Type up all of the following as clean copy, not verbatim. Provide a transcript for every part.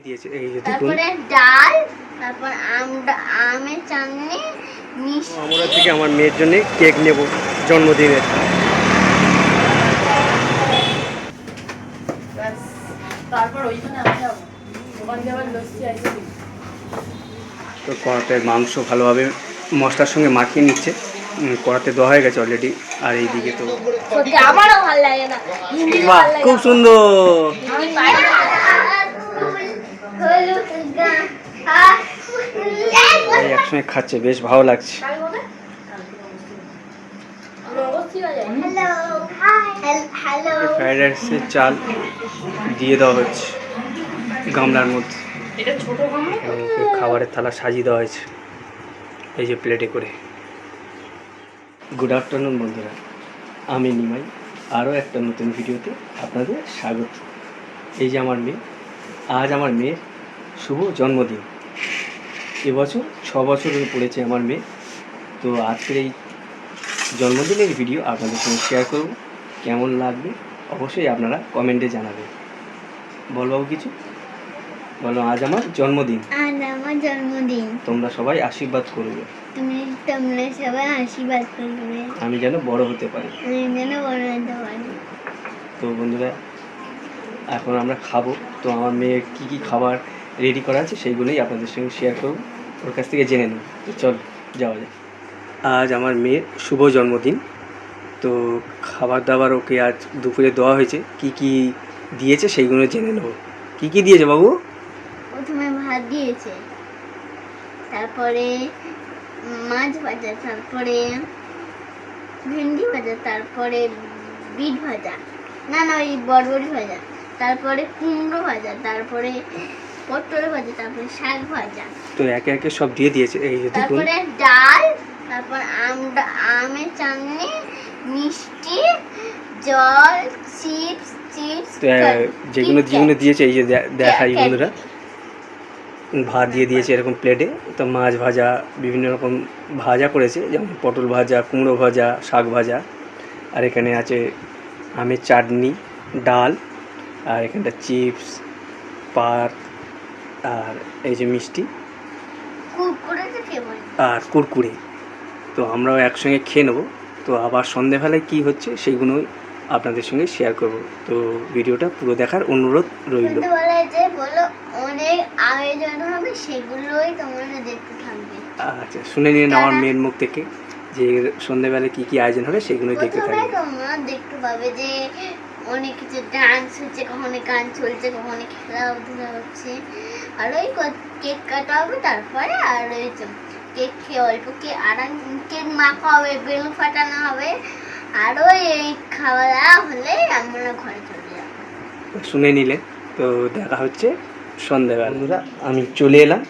দিয়েছে এই যে দেখুন, তারপরে ডাল, তারপর আমের চাটনি, মিষ্টি। আমরা থেকে আমার মেয়ের জন্য কেক নেব জন্মদিনের। তারপর ওইখানে আমি যাবো, ওখান থেকে আবার লস্যি আছে। তো কড়াতে মাংস ভালোভাবে মশলার সঙ্গে মাখিয়ে নিচ্ছে, কড়াতে দেওয়া হয়ে গেছে অলরেডি। আর এইদিকে তো আমারও ভালো লাগে না, বাহ, খুব সুন্দর। এই একসঙ্গে খাচ্ছে, বেশ ভালো লাগছে। ফ্রাইড রাইসের চাল দিয়ে দেওয়া হচ্ছে গামলার মধ্যে। খাবারের থালা সাজিয়ে দেওয়া হয়েছে এই যে প্লেটে করে। গুড আফটারনুন বন্ধুরা, আমি নিমাই, আরও একটা নতুন ভিডিওতে আপনাদের স্বাগত। এই যে আমার মেয়ে, আজ আমার মেয়ের শুভ জন্মদিন। এবছর 6 বছর হয়ে পড়েছে আমার মেয়ে। তো আজকের এই জন্মদিনের ভিডিও আপনাদের সঙ্গে শেয়ার করব। কেমন লাগবে অবশ্যই আপনারা কমেন্টে জানাবেন। বলবাবু কিছু বলো। আজ আমার জন্মদিন, আজ আমার জন্মদিন। তোমরা সবাই আশীর্বাদ করবে, তোমরা সবাই আশীর্বাদ করবে, আমি যেন বড় হতে পারি। আমি যেন বড় হতে পারি। তো বন্ধুরা, এখন আমরা খাবো। তো আমার মেয়ের কী কী খাবার রেডি করা আছে সেইগুলোই আপনাদের সঙ্গে শেয়ার করব, ওর কাছ থেকে জেনে নেব। তো চল যাওয়া যায়। আজ আমার মেয়ের শুভ জন্মদিন। তো খাবার দাবার ওকে আজ দুপুরে দেওয়া হয়েছে, কি কি দিয়েছে সেইগুলো জেনে নেব। কি কি দিয়েছে বাবু? প্রথমে ভাত দিয়েছে, তারপরে মাছ ভাজা, তারপরে ভেন্ডি ভাজা, তারপরে বিট ভাজা, না ওই বরবটি ভাজা, তারপরে কুমড়ো ভাজা, তারপরে পটল ভাজা, তারপরে শাক ভাজা। তো একে একে সব দিয়ে দিয়েছে এই যে দেখুন। তারপরে ডাল, তারপর আমের চাটনি, মিষ্টি, জল, চিপস। তো যেগুলো দিয়েছে এই যে দেখাই বন্ধুরা, ভাত দিয়ে দিয়েছে এরকম প্লেটে। তো মাছ ভাজা, বিভিন্ন রকম ভাজা করেছে, যেমন পটল ভাজা, কুমড়ো ভাজা, শাক ভাজা। আর এখানে আছে আমের চাটনি, ডাল, আর এখানটা চিপস, পার্ক, আর এই যে মিষ্টি আর কুরকুরে। তো আমরাও একসঙ্গে খেয়ে নেবো। তো আবার সন্ধেবেলায় কী হচ্ছে সেইগুলোই আপনাদের সঙ্গে শেয়ার করব। তো ভিডিওটা পুরো দেখার অনুরোধ রইল। অনেক আয়োজন হবে, সেগুলোই তোমরা দেখতে থাকবে। আচ্ছা, শুনে নিন আমার মেয়ের মুখ থেকে যে সন্ধেবেলায় কী কী আয়োজন হবে সেগুলোই দেখতে থাকবে। তোমরা দেখতে পাবে যে অনেক কিছু ডান্স হচ্ছে, কখনো গান চলছে, কখনো খেলাধুলা হচ্ছে, আর ওই কেক কাটা হবে। তারপরে আর ওই কেক খেয়ে অল্প কেক মাখা হবে, বেলুন ফাটানো হবে, আর ওই খাওয়া দাওয়া হলে আমরা ঘরে চলে যাবো। শুনে নিলে। তো দেখা হচ্ছে সন্ধ্যাবেলা। আমি চলে এলাম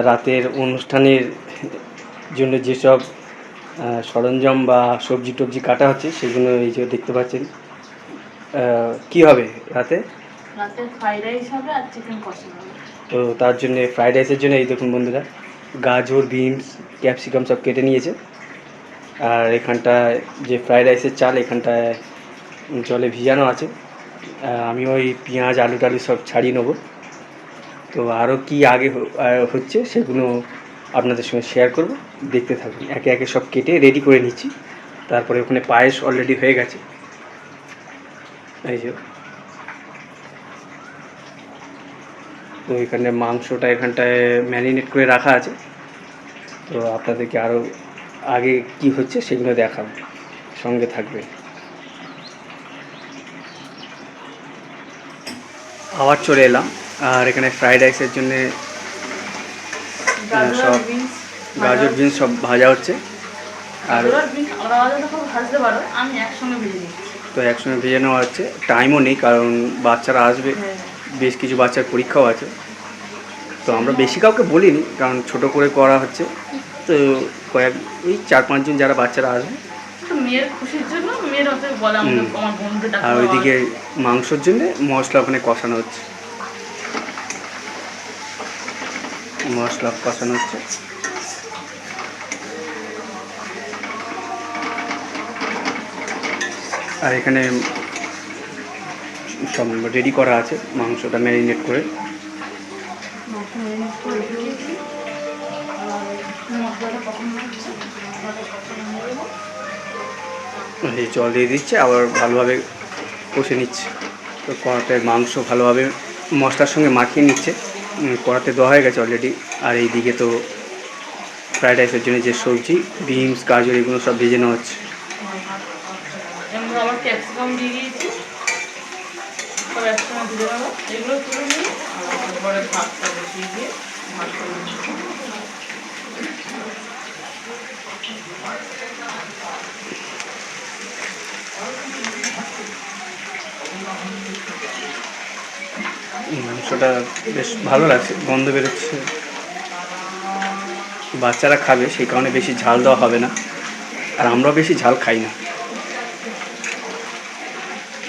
রাতের অনুষ্ঠানের জন্য যেসব সরঞ্জাম বা সবজি টবজি কাটা হচ্ছে সেগুলো এই যে দেখতে পাচ্ছেন। কি হবে রাতে? ফ্রাইড রাইস হবে আর চিকেন কষা হবে। তো তার জন্য ফ্রাইড রাইসের জন্য এই দেখুন বন্ধুরা, গাজর, বিনস, ক্যাপসিকাম সব কেটে নিয়েছে। আর এখানটায় যে ফ্রাইড রাইসের চাল এখানটায় জলে ভিজানো আছে। আমি ওই পেঁয়াজ, আলু টালু সব ছাড়িয়ে নেবো। তো আরও কি আগে হচ্ছে সেগুলো আপনাদের সঙ্গে শেয়ার করব, দেখতে থাকুন। একে একে সব কেটে রেডি করে নিচ্ছি। তারপরে ওখানে পায়েস অলরেডি হয়ে গেছে এই যে। তো এখানে মাংসটা এখানটায় ম্যারিনেট করে রাখা আছে। তো আপনাদেরকে আরও আগে কি হচ্ছে সেগুলো দেখাবো, সঙ্গে থাকবে। আবার চলে এলাম। আর এখানে ফ্রাইড রাইসের জন্যে সব গাজর, বিনস সব ভাজা হচ্ছে। আর তো একসঙ্গে ভেজে নেওয়া হচ্ছে। টাইমও নেই, কারণ বাচ্চারা আসবে, বেশ কিছু বাচ্চার পরীক্ষাও আছে। তো আমরা বেশি কাউকে বলিনি, কারণ ছোট করে করা হচ্ছে। তো ওই 4-5 জন যারা বাচ্চারা আসবে, আর ওইদিকে মাংসর জন্য মশলা ওখানে কষানো হচ্ছে, আর এখানে সব রেডি করা আছে, মাংসটা ম্যারিনেট করে। মাংস ম্যারিনেট করে রেখে দিয়েছি। আর মশলাটা কখন হচ্ছে মশলাটা কখন নিয়ে দেবো। এই জল দিয়ে দিচ্ছে, আবার ভালোভাবে কষে নিচ্ছে। তো কড়াতে মাংস ভালোভাবে মশলার সঙ্গে মাখিয়ে নিচ্ছে। কড়াতে দেওয়া হয়ে গেছে অলরেডি। আর এইদিকে তো ফ্রাইড রাইসের জন্য যে সবজি, বিনস, গাজর, এগুলো সব ভেজে নেওয়া হচ্ছে। এমন আবার ক্যাপসিকাম দিয়ে দিয়েছি, সব একসঙ্গে ভেজে নেবো। এগুলো তুলে নিয়ে তারপরে ভাতটা বসিয়ে দিয়ে ভাত করে নেবো। মাংসটা বেশ ভালো লাগছে, গন্ধ বেরোচ্ছে। বাচ্চারা খাবে, সেই কারণে বেশি ঝাল দেওয়া হবে না। আর আমরাও বেশি ঝাল খাই না।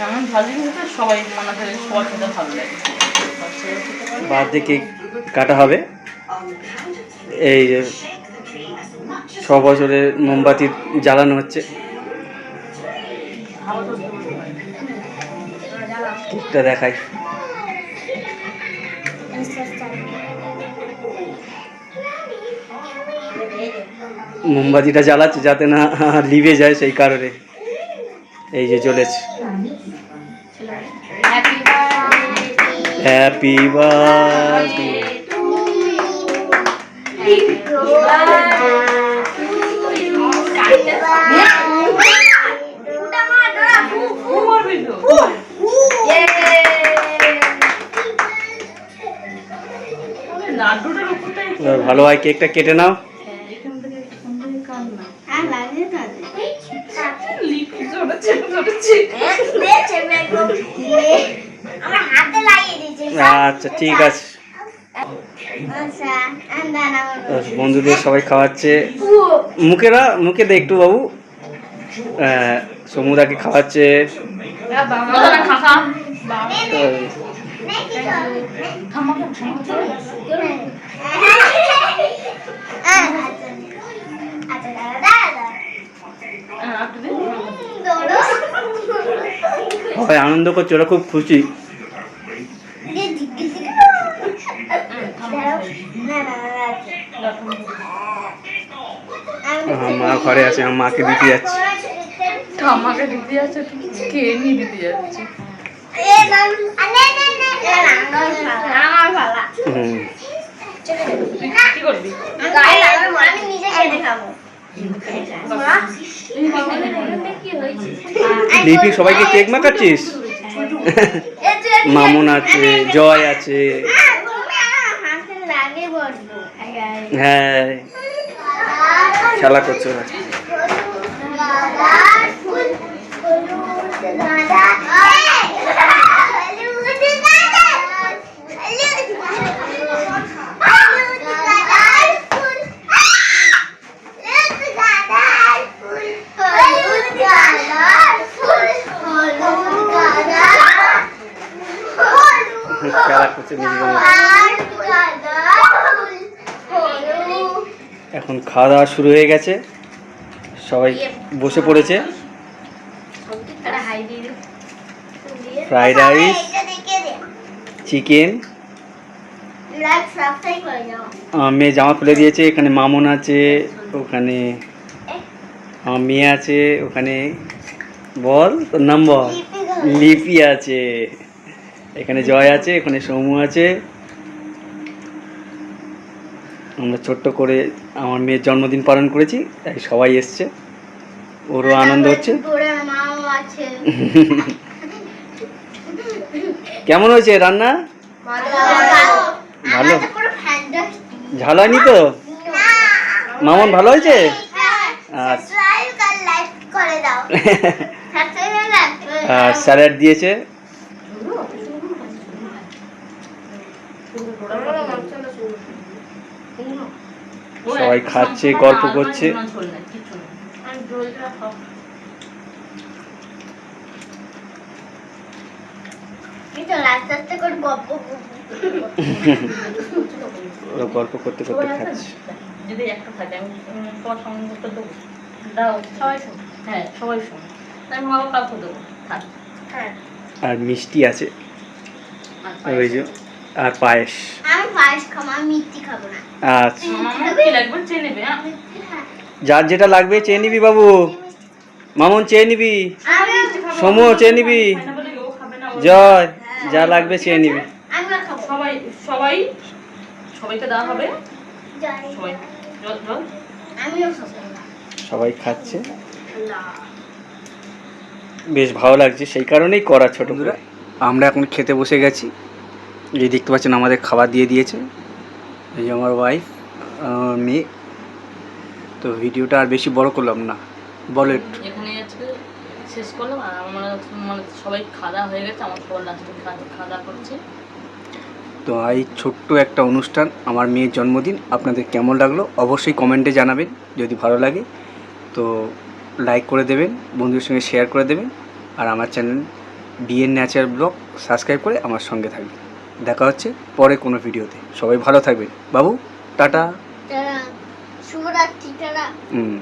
এমন ভাজি হতে সবাই বানাতে সবার খেতে ভালো লাগে। বাদ দিয়ে কেক কাটা হবে। এই যে 6 বছরের মোমবাতি জ্বালানো হচ্ছে। কেকটা দেখাই। মোমবাতিটা জ্বালাচ্ছে যাতে না লিভে যায়, সেই কারণে। এই যে জ্বলেছে। Happy birthday. ভালো হয়, কেকটা কেটে নাও। আচ্ছা ঠিক আছে। বন্ধুদের সবাই খাওয়াচ্ছে। মুখে দে একটু বাবু। সমুদাকে খাওয়াচ্ছে। সবাই আনন্দ করছে, ওরা খুব খুশি। মা ঘরে আছে, আমার মাকে দিতে যাচ্ছে। আমাকে দিতে যাচ্ছে, কে নিয়ে দিতে যাচ্ছে? কি করবি? লিপি, সবাইকে কেক মাখাচ্ছিস? মামুন আছে, জয় আছে। হ্যাঁ, খেলা করছে ওরা। খেলা করছে নিজেদের মধ্যে। এখন খাওয়া দাওয়া শুরু হয়ে গেছে, সবাই বসে পড়েছে। Fried rice, chicken. মেয়ে জামা খুলে দিয়েছে। এখানে মামুন আছে, ওখানে আমার মেয়ে আছে, ওখানে বল তোর নাম বল। লিপি আছে, এখানে জয় আছে, এখানে সমু আছে। আমরা ছোট্ট করে আমার মেয়ের জন্মদিন পালন করেছি, তাই সবাই এসছে, ওরও আনন্দ হচ্ছে। কেমন হয়েছে রান্না? ভালো। ঝাল হয়নি তো? মামুন ভালো হয়েছে? আর স্যালাড দিয়েছে। সবাই খাচ্ছে, গল্প করছে। ওরা গল্প করতে করতে খাচ্ছে। যদি একটা থাকে আমি তোমার সঙ্গে দেবো, দাও সবাই শোন। হ্যাঁ সবাই শোন, আমি বাবা কাউকে দেবো। থাক। হ্যাঁ আর মিষ্টি আছে, আর ওই যে, আর পায়েস। আমি পায়েস খাবো, আমি মিষ্টি খাবো না। আচ্ছা, আমার কি লাগবে চেয়ে নেবে, হ্যাঁ? হ্যাঁ, যার যেটা লাগবে চেয়ে নিবি বাবু। মামুন চেয়ে নিবি, আমি সমু চেয়ে নিবি, খাই না বলে ও খাবে না, ও জয় যা লাগবে চেয়ে নিবি। আমিও খাবো। সবাই সবাই সবাইকে দেওয়া হবে, জয়। সবাই জল জল। আমিও খাবো। সবাই খাচ্ছে, বেশ ভালো লাগছে, সেই কারণেই করা ছোট করে। আমরা এখন খেতে বসে গেছি। এই দেখতে পাচ্ছেন আমাদের খাবার দিয়ে দিয়েছে, এই যে আমার ওয়াইফ, মেয়ে। তো ভিডিওটা আর বেশি বড় করলাম না, বলো একটু। এখানে আজকে শেষ করলাম। আর আমরা মানে সবাই খাওয়া হয়ে গেছে, আমার সবার লাস্টে খাওয়া করছে। তো এই ছোট্ট একটা অনুষ্ঠান, আমার মেয়ের জন্মদিন, আপনাদের কেমন লাগলো অবশ্যই কমেন্টে জানাবেন। যদি ভালো লাগে তো লাইক করে দেবেন, বন্ধুদের সঙ্গে শেয়ার করে দেবেন। আর আমার channel BN Natural Vlog subscribe করে আমার সঙ্গে থাকবেন। দেখা হচ্ছে পরে কোনো ভিডিওতে। সবাই ভালো থাকবেন বাবু, টাটা। তারা শুভরাত্রি, তারা হুম।